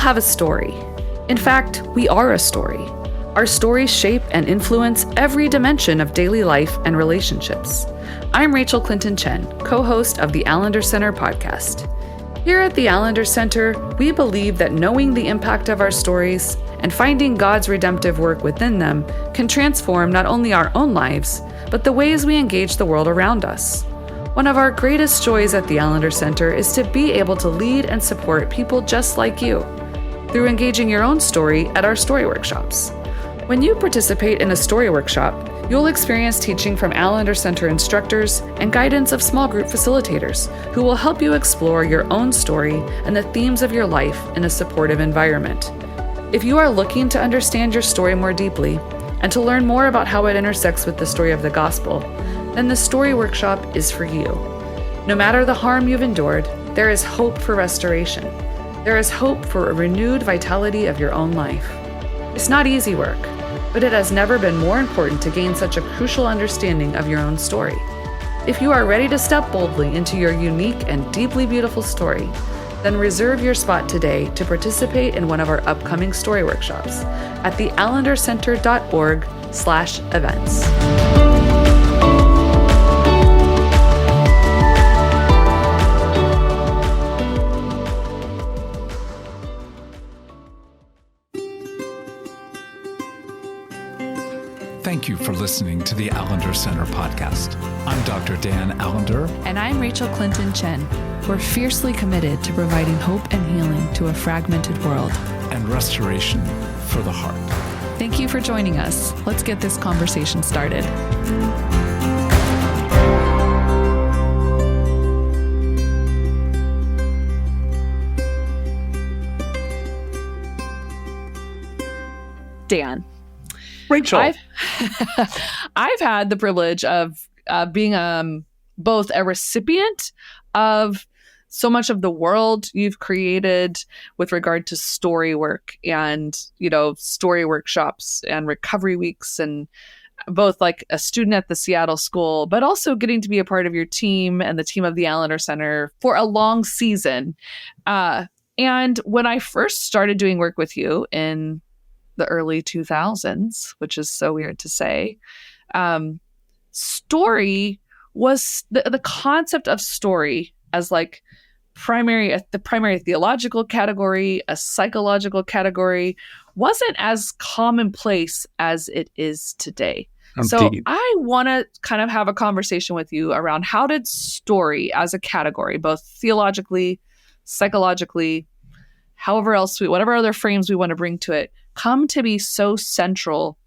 have a story. In fact, we are a story. Our stories shape and influence every dimension of daily life and relationships. I'm Rachel Clinton Chen, co-host of the Allender Center podcast. Here at the Allender Center, we believe that knowing the impact of our stories and finding God's redemptive work within them can transform not only our own lives, but the ways we engage the world around us. One of our greatest joys at the Allender Center is to be able to lead and support people just like you through engaging your own story at our story workshops. When you participate in a story workshop, you'll experience teaching from Allender Center instructors and guidance of small group facilitators who will help you explore your own story and the themes of your life in a supportive environment. If you are looking to understand your story more deeply and to learn more about how it intersects with the story of the gospel, then the story workshop is for you. No matter the harm you've endured, there is hope for restoration. There is hope for a renewed vitality of your own life. It's not easy work, but it has never been more important to gain such a crucial understanding of your own story. If you are ready to step boldly into your unique and deeply beautiful story, then reserve your spot today to participate in one of our upcoming story workshops at theallendercenter.org/events. Thank you for listening to the Allender Center podcast. I'm Dr. Dan Allender. And I'm Rachel Clinton Chen. We're fiercely committed to providing hope and healing to a fragmented world. And restoration for the heart. Thank you for joining us. Let's get this conversation started. Dan. Rachel. I've had the privilege of being both a recipient of so much of the world you've created with regard to story work and, story workshops and recovery weeks, and both like a student at the Seattle school, but also getting to be a part of your team and the team of the Allender Center for a long season. And when I first started doing work with you in the early 2000s, which is so weird to say, story was the concept of story as like the primary theological category, a psychological category, wasn't as commonplace as it is today. Indeed. So I want to kind of have a conversation with you around how did story as a category, both theologically, psychologically, whatever other frames we want to bring to it, come to be so central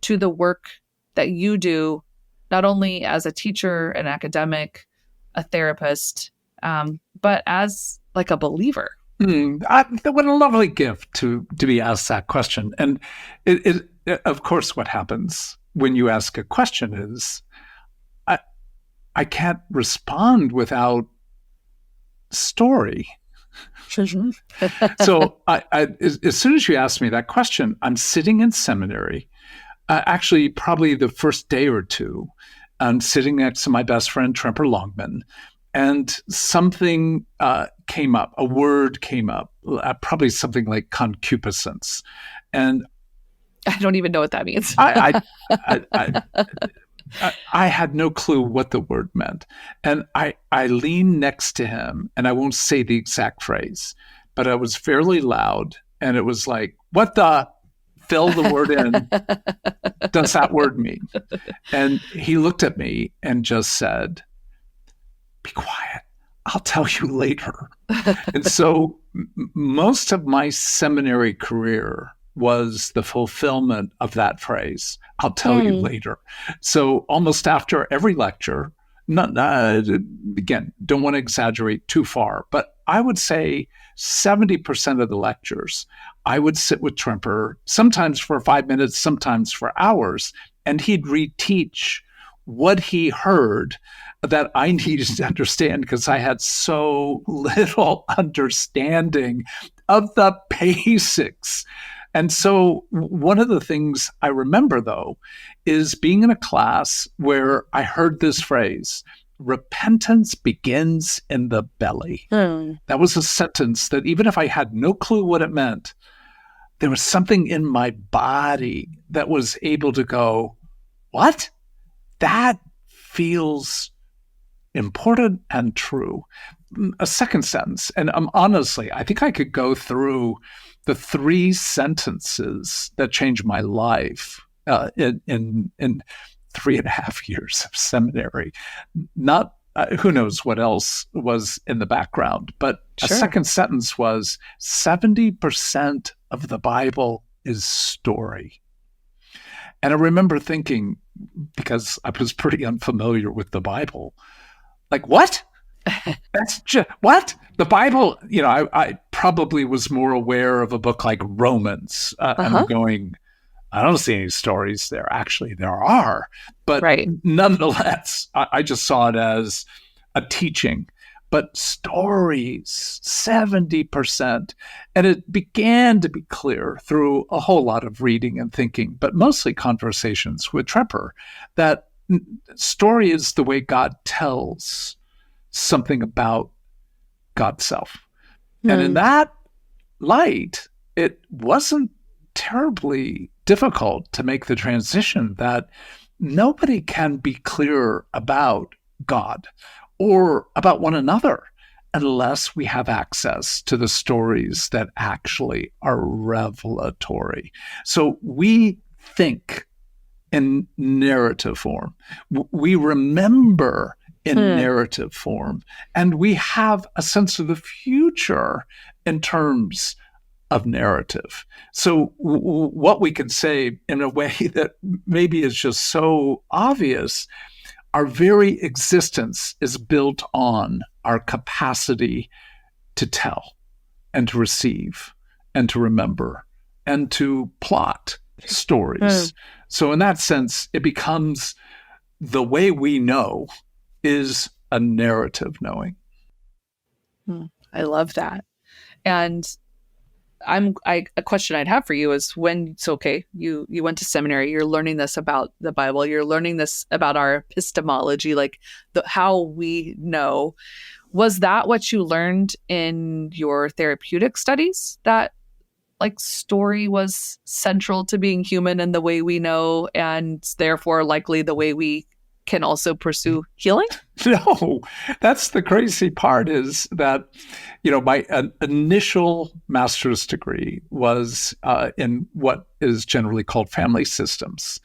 to the work that you do, not only as a teacher, an academic, a therapist, but as like a believer. What a lovely gift to be asked that question. And it of course, what happens when you ask a question is, I can't respond without story. So as soon as you asked me that question, I'm sitting in seminary, actually probably the first day or two, I'm sitting next to my best friend, Tremper Longman, and something came up, a word came up, probably something like concupiscence. And I don't even know what that means. I had no clue what the word meant. And I leaned next to him, and I won't say the exact phrase, but I was fairly loud. And it was like, what the, fill the word in, does that word mean? And he looked at me and just said, be quiet, I'll tell you later. And so most of my seminary career was the fulfillment of that phrase, I'll tell you later. So almost after every lecture, again, don't want to exaggerate too far, but I would say 70% of the lectures, I would sit with Tremper, sometimes for 5 minutes, sometimes for hours, and he'd reteach what he heard that I needed to understand because I had so little understanding of the basics. And so one of the things I remember, though, is being in a class where I heard this phrase, repentance begins in the belly. That was a sentence that even if I had no clue what it meant, there was something in my body that was able to go, what? That feels important and true. A second sentence, and honestly, I think I could go through the 3 sentences that changed my life in 3.5 years of seminary. Not who knows what else was in the background, but a second sentence was 70% of the Bible is story. And I remember thinking, because I was pretty unfamiliar with the Bible, like, what? That's just, what? The Bible, I probably was more aware of a book like Romans. And I'm going, I don't see any stories there. Actually, there are. But nonetheless, I just saw it as a teaching. But stories, 70%. And it began to be clear through a whole lot of reading and thinking, but mostly conversations with Trevor, that story is the way God tells something about God's self. And in that light, it wasn't terribly difficult to make the transition that nobody can be clear about God or about one another unless we have access to the stories that actually are revelatory. So we think in narrative form. We remember in narrative form. And we have a sense of the future in terms of narrative. So what we can say in a way that maybe is just so obvious, our very existence is built on our capacity to tell and to receive and to remember and to plot stories. So in that sense, it becomes the way we know is a narrative knowing. I love that. And a question I'd have for you is you went to seminary, you're learning this about the Bible, you're learning this about our epistemology, like how we know. Was that what you learned in your therapeutic studies, that like story was central to being human and the way we know, and therefore likely the way we can also pursue healing? No, that's the crazy part, is that, my initial master's degree was in what is generally called family systems.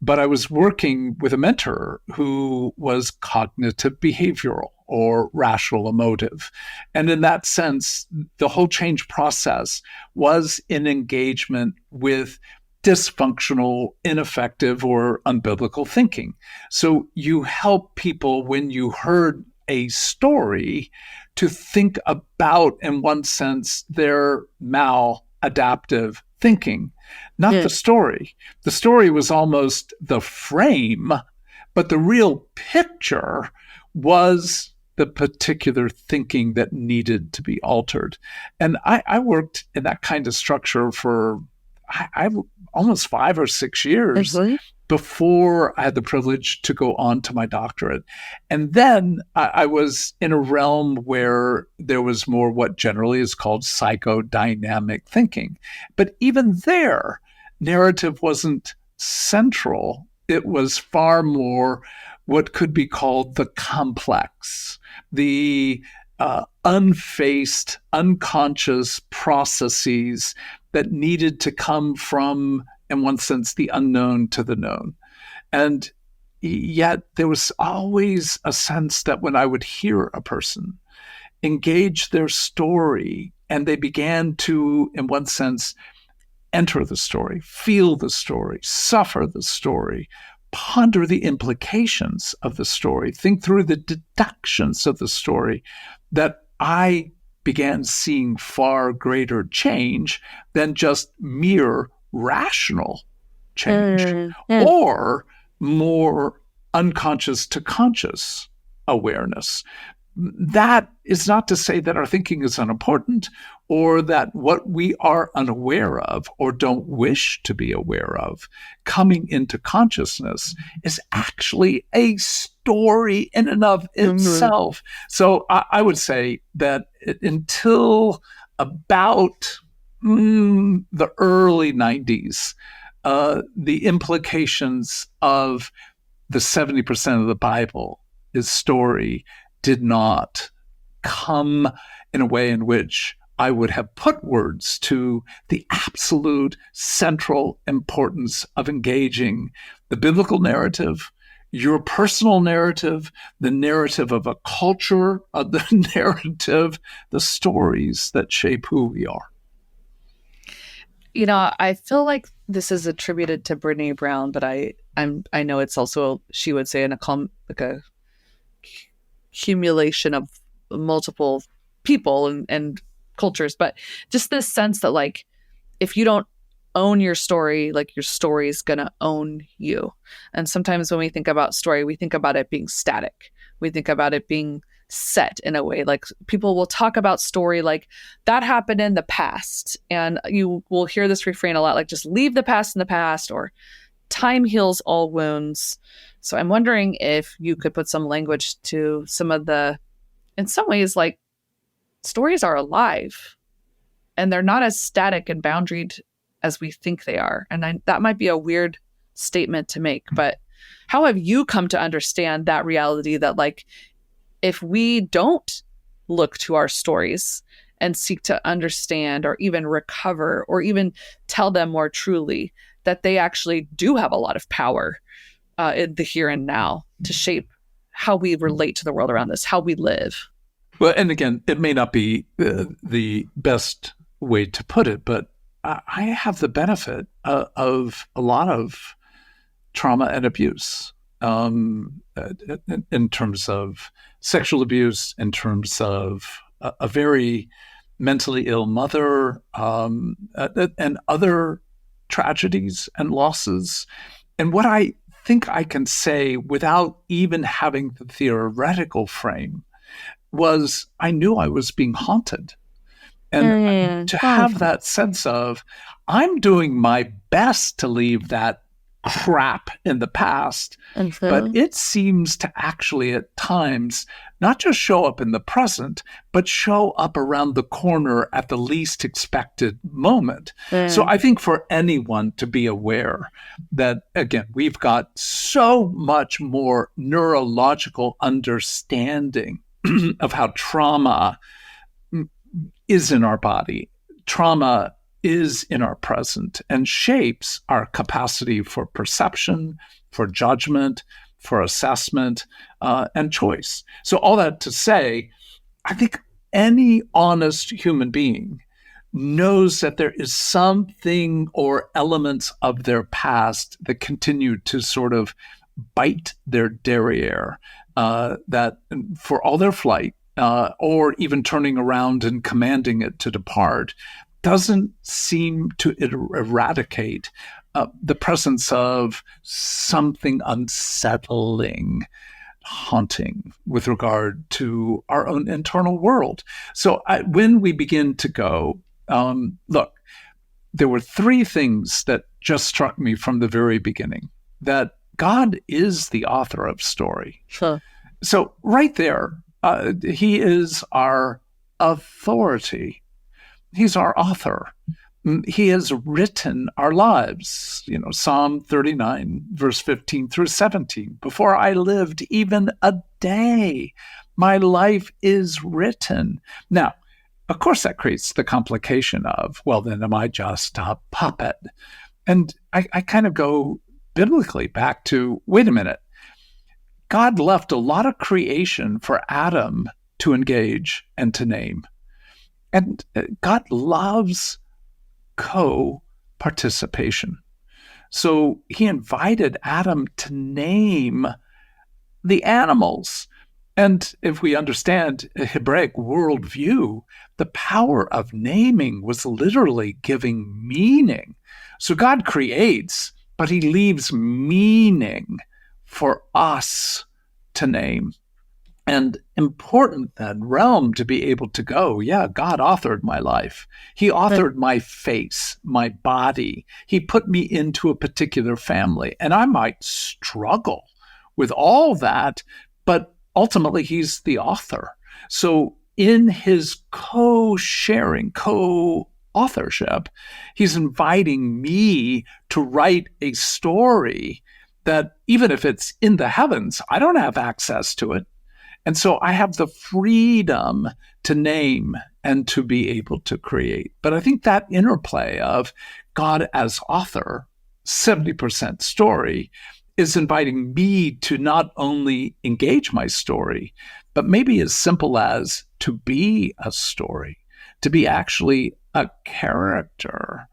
But I was working with a mentor who was cognitive behavioral or rational emotive. And in that sense, the whole change process was in engagement with dysfunctional, ineffective, or unbiblical thinking. So you help people, when you heard a story, to think about, in one sense, their maladaptive thinking, not the story. The story was almost the frame, but the real picture was the particular thinking that needed to be altered. And I worked in that kind of structure for almost 5 or 6 years before I had the privilege to go on to my doctorate. And then I was in a realm where there was more what generally is called psychodynamic thinking. But even there, narrative wasn't central. It was far more what could be called the complex, the unfaced, unconscious processes that needed to come from, in one sense, the unknown to the known. And yet there was always a sense that when I would hear a person engage their story and they began to, in one sense, enter the story, feel the story, suffer the story, ponder the implications of the story, think through the deductions of the story, that I began seeing far greater change than just mere rational change or more unconscious to conscious awareness. that is not to say that our thinking is unimportant or that what we are unaware of or don't wish to be aware of coming into consciousness is actually a story in and of itself. So I would say that until about the early 90s, the implications of the 70% of the Bible is story did not come in a way in which I would have put words to the absolute central importance of engaging the biblical narrative, your personal narrative, the narrative of a culture, the narrative, the stories that shape who we are. You know, I feel like this is attributed to Brene Brown, but I know it's also, she would say, like a accumulation of multiple people and cultures, but just this sense that, like, if you don't own your story, like, your story is gonna own you. And sometimes when we think about story, we think about it being static. We think about it being set in a way. Like, people will talk about story like that happened in the past, and you will hear this refrain a lot, like, just leave the past in the past, or time heals all wounds. So I'm wondering if you could put some language to some of the, in some ways, like, stories are alive and they're not as static and boundaried as we think they are. And that might be a weird statement to make, but how have you come to understand that reality that, like, if we don't look to our stories and seek to understand or even recover or even tell them more truly, that they actually do have a lot of power in the here and now to shape how we relate to the world around us, how we live? Well, and again, it may not be the best way to put it, but I have the benefit of a lot of trauma and abuse in terms of sexual abuse, in terms of a very mentally ill mother, and other tragedies and losses. And what I think I can say without even having the theoretical frame was I knew I was being haunted. And to have that sense of, I'm doing my best to leave that crap in the past, but it seems to actually at times not just show up in the present, but show up around the corner at the least expected moment. So I think for anyone to be aware that, again, we've got so much more neurological understanding of how trauma is in our body. Trauma is in our present and shapes our capacity for perception, for judgment, for assessment, and choice. So all that to say, I think any honest human being knows that there is something or elements of their past that continue to sort of bite their derriere, that for all their flight, or even turning around and commanding it to depart, doesn't seem to eradicate the presence of something unsettling, haunting with regard to our own internal world. So when we begin to go, look, there were three things that just struck me from the very beginning, that God is the author of story. Sure. So right there, he is our authority. He's our author. He has written our lives. You know, Psalm 39, verse 15 through 17. Before I lived even a day, my life is written. Now, of course, that creates the complication of, well, then am I just a puppet? And I kind of go biblically back to, wait a minute. God left a lot of creation for Adam to engage and to name. And God loves co-participation. So he invited Adam to name the animals. And if we understand a Hebraic worldview, the power of naming was literally giving meaning. So God creates, but he leaves meaning for us to name. And important that realm to be able to go, yeah, God authored my life. He authored my face, my body. He put me into a particular family. And I might struggle with all that, but ultimately he's the author. So in his co-sharing, co-authorship, he's inviting me to write a story that even if it's in the heavens, I don't have access to it. And so I have the freedom to name and to be able to create. But I think that interplay of God as author, 70% story, is inviting me to not only engage my story, but maybe as simple as to be a story, to be actually a character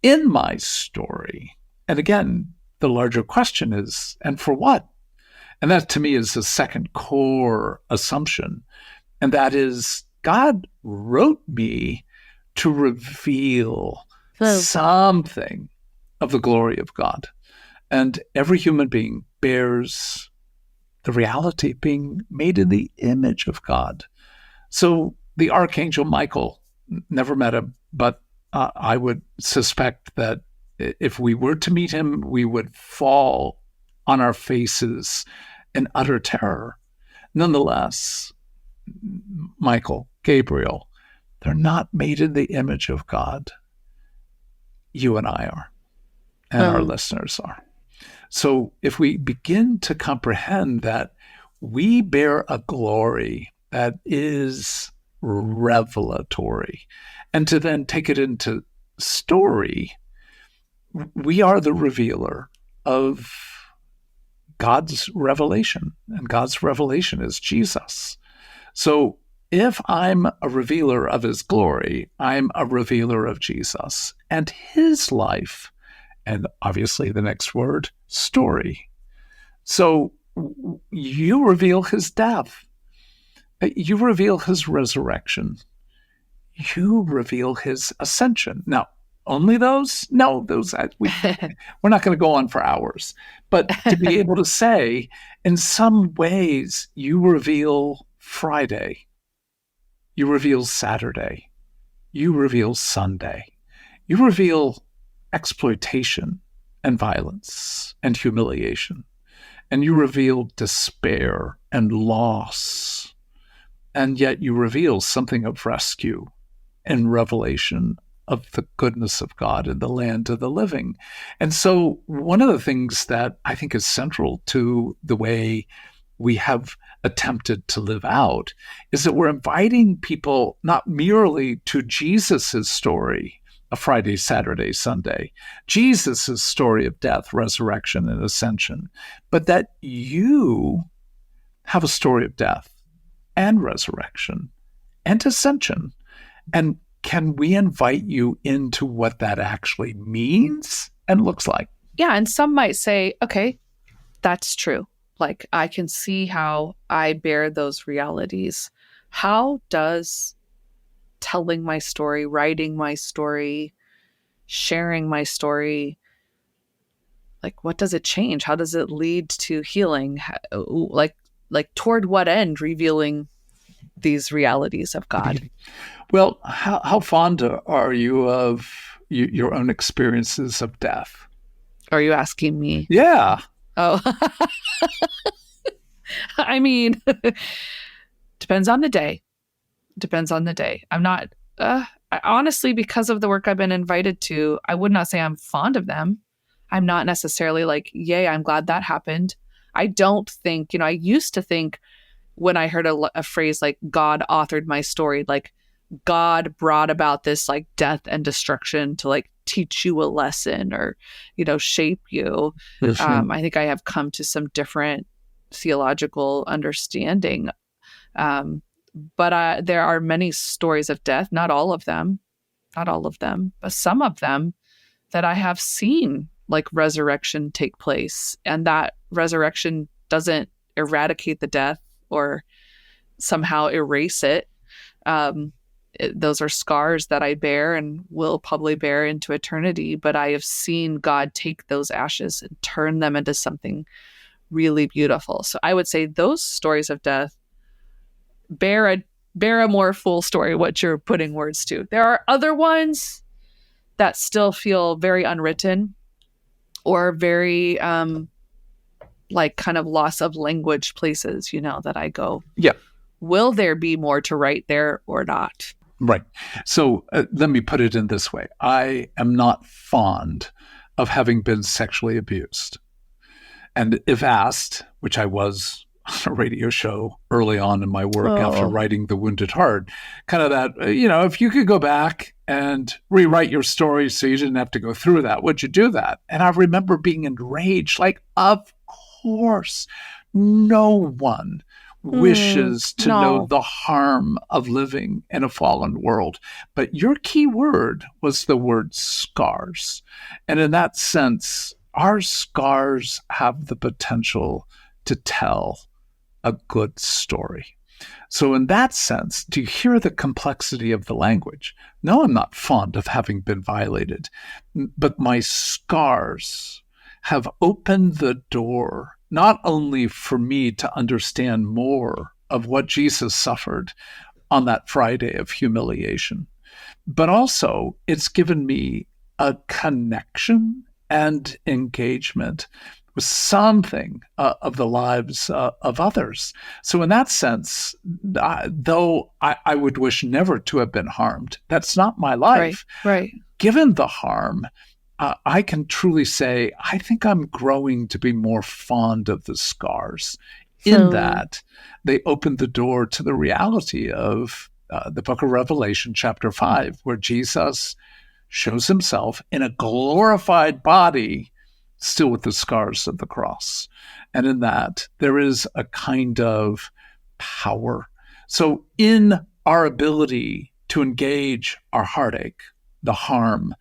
in my story. And again, the larger question is, and for what? And that to me is the second core assumption. And that is God wrote me to reveal something of the glory of God. And every human being bears the reality of being made in the image of God. So the Archangel Michael, never met him, but I would suspect that if we were to meet him, we would fall on our faces in utter terror. Nonetheless, Michael, Gabriel, they're not made in the image of God. You and I are, and our listeners are. So if we begin to comprehend that we bear a glory that is revelatory, and to then take it into story, we are the revealer of God's revelation, and God's revelation is Jesus. So if I'm a revealer of his glory, I'm a revealer of Jesus and his life, and obviously the next word, story. So you reveal his death. You reveal his resurrection. You reveal his ascension. Now, only those? No, we're not going to go on for hours. But to be able to say, in some ways, you reveal Friday, you reveal Saturday, you reveal Sunday, you reveal exploitation and violence and humiliation, and you reveal despair and loss, and yet you reveal something of rescue and revelation of the goodness of God in the land of the living. And so one of the things that I think is central to the way we have attempted to live out is that we're inviting people not merely to Jesus's story of Friday, Saturday, Sunday, Jesus's story of death, resurrection, and ascension, but that you have a story of death and resurrection and ascension. And can we invite you into what that actually means and looks like? Yeah. And some might say, okay, that's true. Like, I can see how I bear those realities. How does telling my story, writing my story, sharing my story, like, what does it change? How does it lead to healing? Like toward what end, revealing these realities of God? Well, how fond are you of your own experiences of death? Are you asking me? Yeah. Oh, I mean, depends on the day. Depends on the day. I'm not, honestly, because of the work I've been invited to, I would not say I'm fond of them. I'm not necessarily like, yay, I'm glad that happened. I don't think, I used to think when I heard a phrase like God authored my story, like God brought about this like death and destruction to like teach you a lesson or, shape you. I think I have come to some different theological understanding. But there are many stories of death, not all of them, but some of them that I have seen like resurrection take place. And that resurrection doesn't eradicate the death or somehow erase it. Those are scars that I bear and will probably bear into eternity, but I have seen God take those ashes and turn them into something really beautiful. So I would say those stories of death bear a more full story, what you're putting words to. There are other ones that still feel very unwritten or very like kind of loss of language places, that I go, Yeah. Will there be more to write there or not? Right. So let me put it in this way. I am not fond of having been sexually abused. And if asked, which I was on a radio show early on in my work after writing The Wounded Heart, kind of that, if you could go back and rewrite your story so you didn't have to go through that, would you do that? And I remember being enraged, like, of course, no one wishes to know the harm of living in a fallen world. But your key word was the word scars. And in that sense, our scars have the potential to tell a good story. So in that sense, do you hear the complexity of the language? No, I'm not fond of having been violated, but my scars have opened the door not only for me to understand more of what Jesus suffered on that Friday of humiliation, but also it's given me a connection and engagement with something of the lives of others. So in that sense, though I would wish never to have been harmed, that's not my life. Right. Given the harm, I can truly say, I think I'm growing to be more fond of the scars in that they opened the door to the reality of the book of Revelation, chapter 5, where Jesus shows himself in a glorified body, still with the scars of the cross. And in that, there is a kind of power. So in our ability to engage our heartache, the harm,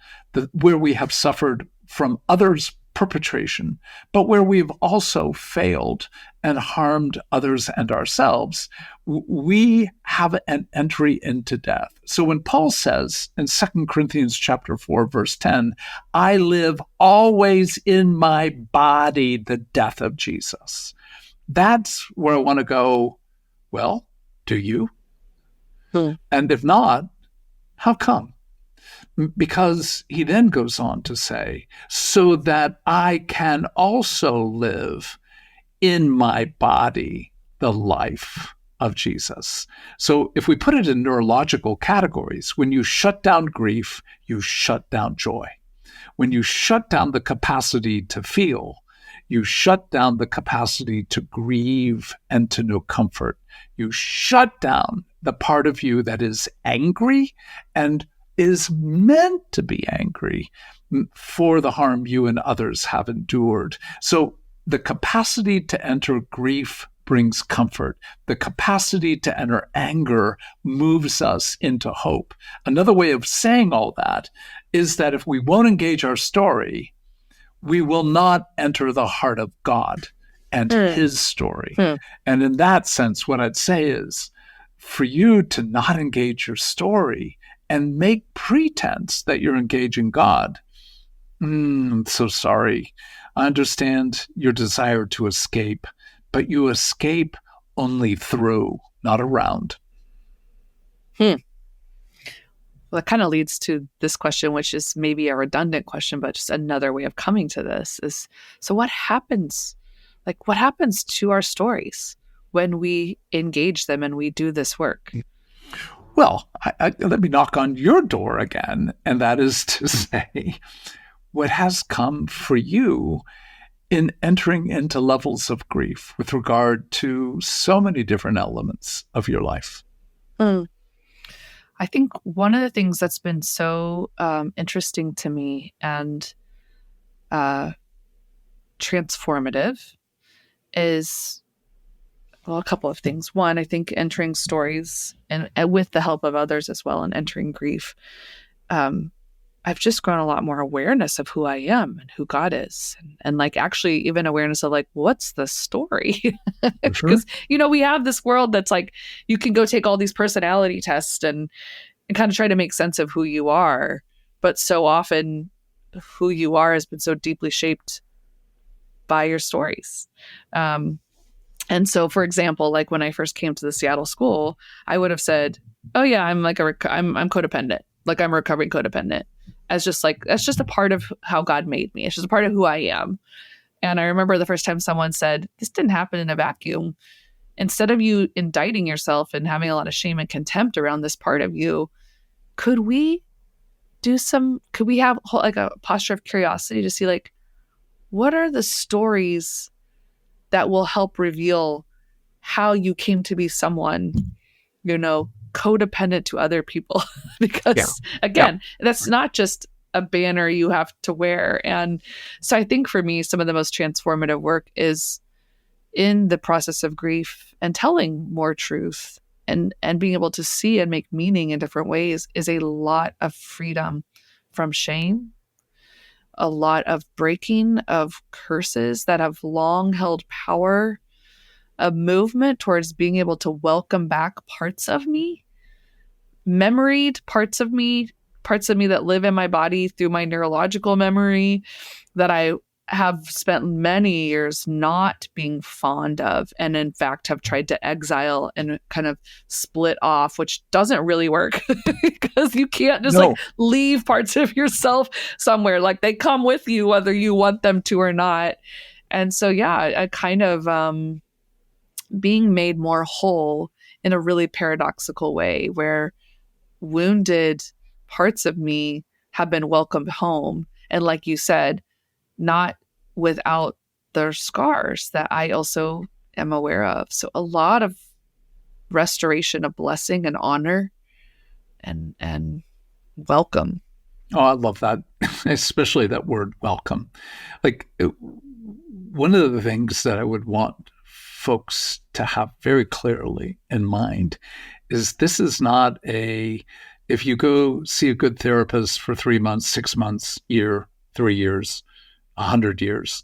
where we have suffered from others' perpetration, but where we've also failed and harmed others and ourselves, we have an entry into death. So when Paul says in 2 Corinthians chapter 4, verse 10, I live always in my body the death of Jesus. That's where I want to go, well, do you? And if not, how come? Because he then goes on to say, so that I can also live in my body the life of Jesus. So if we put it in neurological categories, when you shut down grief, you shut down joy. When you shut down the capacity to feel, you shut down the capacity to grieve and to know comfort. You shut down the part of you that is angry and is meant to be angry for the harm you and others have endured. So the capacity to enter grief brings comfort. The capacity to enter anger moves us into hope. Another way of saying all that is that if we won't engage our story, we will not enter the heart of God and his story. And in that sense, what I'd say is, for you to not engage your story and make pretense that you're engaging God, I'm so sorry. I understand your desire to escape, but you escape only through, not around. Well, that kind of leads to this question, which is maybe a redundant question, but just another way of coming to this is, so what happens? Like, what happens to our stories when we engage them and we do this work? Well, let me knock on your door again, and that is to say, what has come for you in entering into levels of grief with regard to so many different elements of your life? I think one of the things that's been so interesting to me and transformative is, well, a couple of things. One, I think entering stories and with the help of others as well and entering grief, I've just grown a lot more awareness of who I am and who God is. And like actually even awareness of like, what's the story? Because, we have this world that's like, you can go take all these personality tests and kind of try to make sense of who you are. But so often who you are has been so deeply shaped by your stories. And so, for example, like when I first came to the Seattle school, I would have said, "Oh yeah, I'm like I'm codependent. Like I'm a recovering codependent." As just like that's just a part of how God made me. It's just a part of who I am. And I remember the first time someone said, "This didn't happen in a vacuum." Instead of you indicting yourself and having a lot of shame and contempt around this part of you, could we could we have like a posture of curiosity to see like what are the stories that will help reveal how you came to be someone, codependent to other people? Because again, that's not just a banner you have to wear. And so I think for me, some of the most transformative work is in the process of grief and telling more truth and being able to see and make meaning in different ways is a lot of freedom from shame, a lot of breaking of curses that have long held power, a movement towards being able to welcome back parts of me, memoried parts of me that live in my body through my neurological memory that I have spent many years not being fond of, and in fact have tried to exile and kind of split off, which doesn't really work because you can't just like leave parts of yourself somewhere. Like they come with you whether you want them to or not. And so I kind of being made more whole in a really paradoxical way where wounded parts of me have been welcomed home. And like you said, not without their scars that I also am aware of. So a lot of restoration of blessing and honor and welcome. Oh, I love that, especially that word welcome. Like one of the things that I would want folks to have very clearly in mind is this is not if you go see a good therapist for 3 months, 6 months, year, 3 years, 100 years,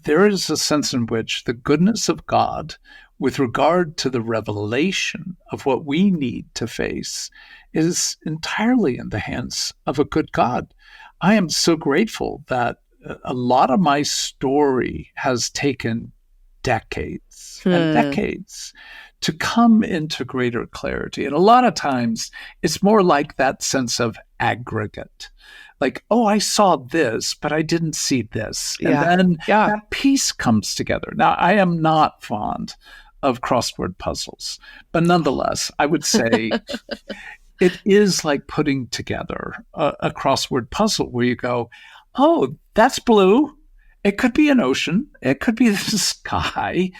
there is a sense in which the goodness of God with regard to the revelation of what we need to face is entirely in the hands of a good God. I am so grateful that a lot of my story has taken decades and decades to come into greater clarity. And a lot of times it's more like that sense of aggregate. Like, oh, I saw this, but I didn't see this. And then that piece comes together. Now, I am not fond of crossword puzzles, but nonetheless, I would say it is like putting together a crossword puzzle where you go, oh, that's blue. It could be an ocean. It could be the sky,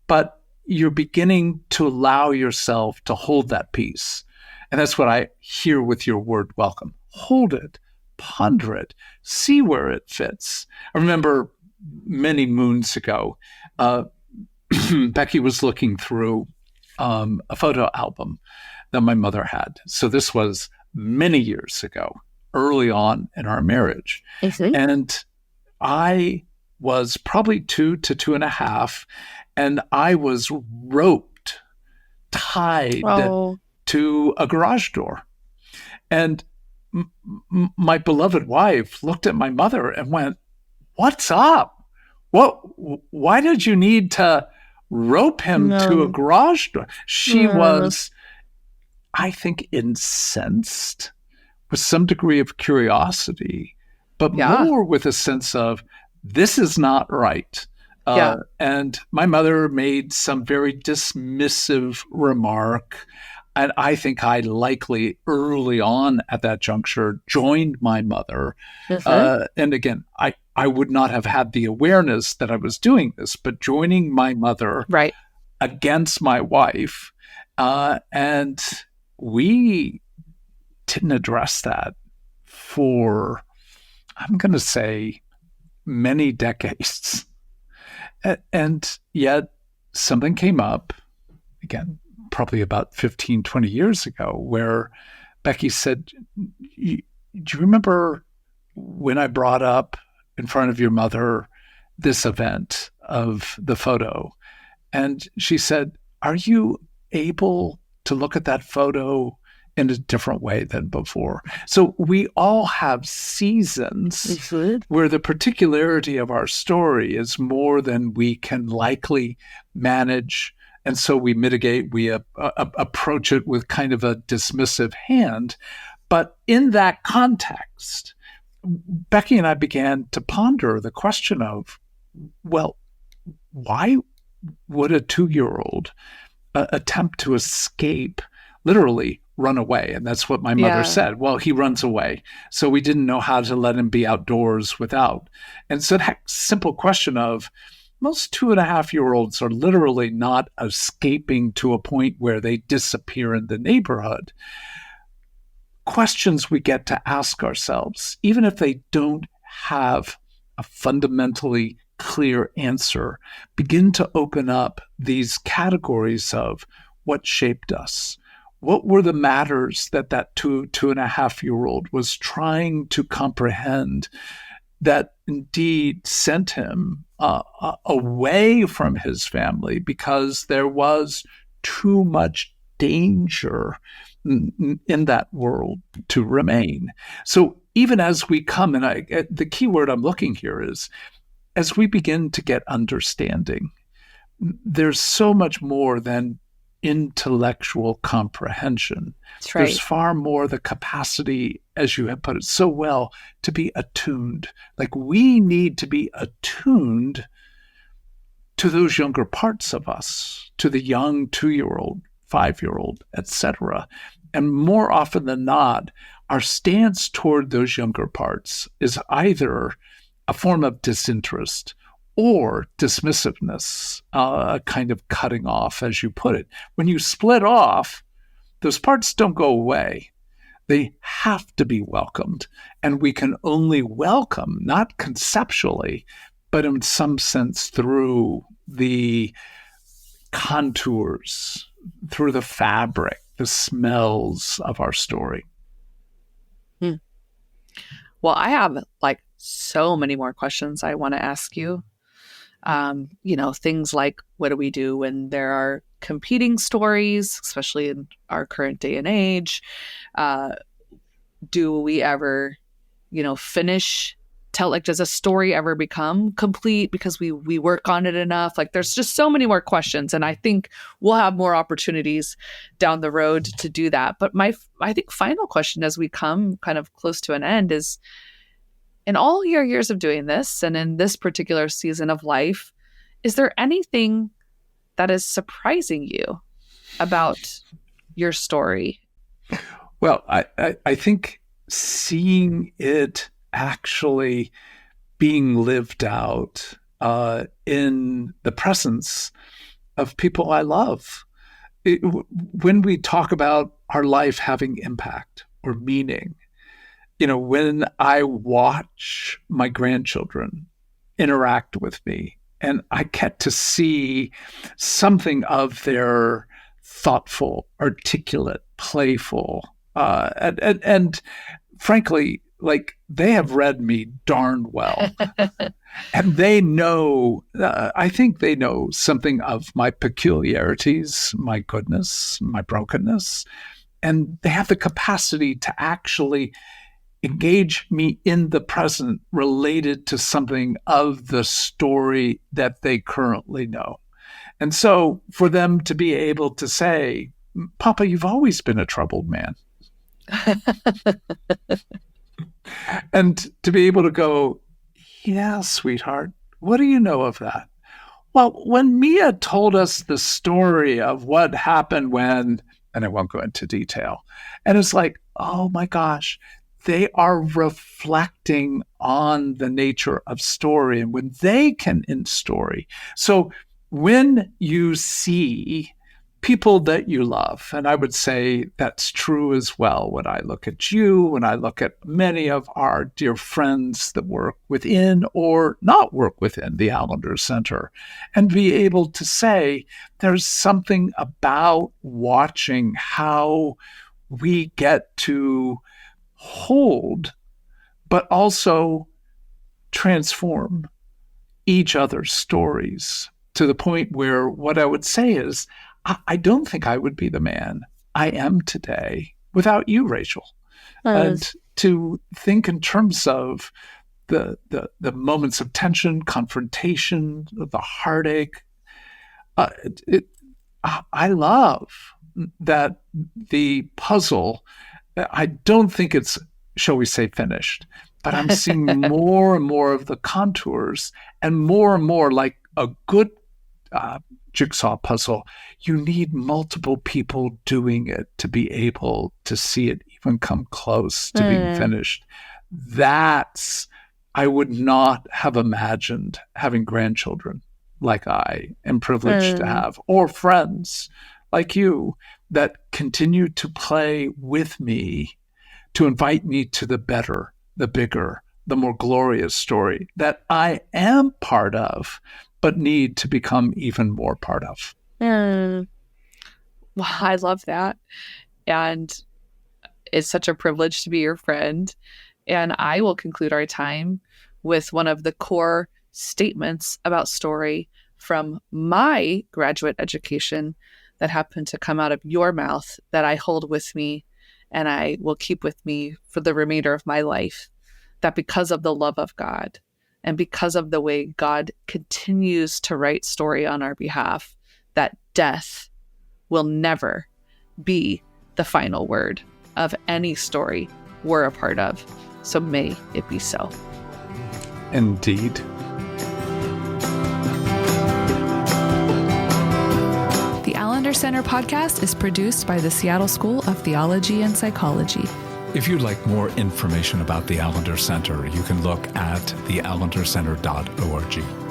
but you're beginning to allow yourself to hold that piece. And that's what I hear with your word welcome. Hold it, ponder it, see where it fits. I remember many moons ago, Becky was looking through a photo album that my mother had. So this was many years ago, early on in our marriage. Mm-hmm. And I was probably 2 to 2.5, and I was roped, tied to a garage door. And my beloved wife looked at my mother and went, "What's up? Why did you need to rope him to a garage door?" She was, I think, incensed with some degree of curiosity, but more with a sense of, this is not right. And my mother made some very dismissive remark. And I think I likely early on at that juncture joined my mother. And again, I would not have had the awareness that I was doing this, but joining my mother against my wife. And we didn't address that for, I'm going to say, many decades. And yet something came up, again, probably about 15, 20 years ago, where Becky said, "Do you remember when I brought up in front of your mother this event of the photo?" And she said, "Are you able to look at that photo in a different way than before. So we all have seasons where the particularity of our story is more than we can likely manage. And so we mitigate, we approach it with kind of a dismissive hand. But in that context, Becky and I began to ponder the question of, well, why would a 2-year-old attempt to escape, literally run away? And that's what my mother said. Well, he runs away. So we didn't know how to let him be outdoors without. And so that simple question of, most 2.5-year-olds are literally not escaping to a point where they disappear in the neighborhood. Questions we get to ask ourselves, even if they don't have a fundamentally clear answer, begin to open up these categories of what shaped us. What were the matters that 2.5-year-old was trying to comprehend that indeed sent him away from his family because there was too much danger in that world to remain. So even as we come, and the key word I'm looking here is, as we begin to get understanding, there's so much more than intellectual comprehension. That's right. There's far more the capacity, as you have put it so well, to be attuned. Like, we need to be attuned to those younger parts of us, to the young 2-year-old, 5-year-old, etc. And more often than not, our stance toward those younger parts is either a form of disinterest or dismissiveness, a kind of cutting off, as you put it. When you split off, those parts don't go away. They have to be welcomed. And we can only welcome, not conceptually, but in some sense through the contours, through the fabric, the smells of our story. Well, I have so many more questions I want to ask you. Things like, what do we do when there are competing stories, especially in our current day and age? Do we ever, does a story ever become complete because we work on it enough? There's just so many more questions, and I think we'll have more opportunities down the road to do that. But I think final question as we come kind of close to an end is, in all your years of doing this and in this particular season of life, is there anything that is surprising you about your story? Well, I think seeing it actually being lived out in the presence of people I love. When we talk about our life having impact or meaning, when I watch my grandchildren interact with me and I get to see something of their thoughtful, articulate, playful, and frankly, they have read me darn well. And they know, I think they know something of my peculiarities, my goodness, my brokenness. And they have the capacity to actually engage me in the present related to something of the story that they currently know. And so for them to be able to say, Papa, you've always been a troubled man. And to be able to go, yeah, sweetheart, what do you know of that? Well, when Mia told us the story of what happened when, and I won't go into detail, and it's like, oh my gosh, they are reflecting on the nature of story and when they can in story. So when you see people that you love, and I would say that's true as well when I look at you, when I look at many of our dear friends that work within or not work within the Allender Center, and be able to say there's something about watching how we get to hold, but also transform each other's stories to the point where what I would say is, I don't think I would be the man I am today without you, Rachel. And to think in terms of the moments of tension, confrontation, the heartache. I love that the puzzle, I don't think it's, shall we say, finished, but I'm seeing more and more of the contours and more like a good jigsaw puzzle. You need multiple people doing it to be able to see it even come close to being finished. I would not have imagined having grandchildren like I am privileged to have, or friends like you that continue to play with me, to invite me to the better, the bigger, the more glorious story that I am part of, but need to become even more part of. Well, I love that. And it's such a privilege to be your friend. And I will conclude our time with one of the core statements about story from my graduate education that happened to come out of your mouth that I hold with me and I will keep with me for the remainder of my life. That because of the love of God and because of the way God continues to write story on our behalf, that death will never be the final word of any story we're a part of. So may it be so. Indeed. The Allender Center podcast is produced by the Seattle School of Theology and Psychology. If you'd like more information about the Allender Center, you can look at theallendercenter.org.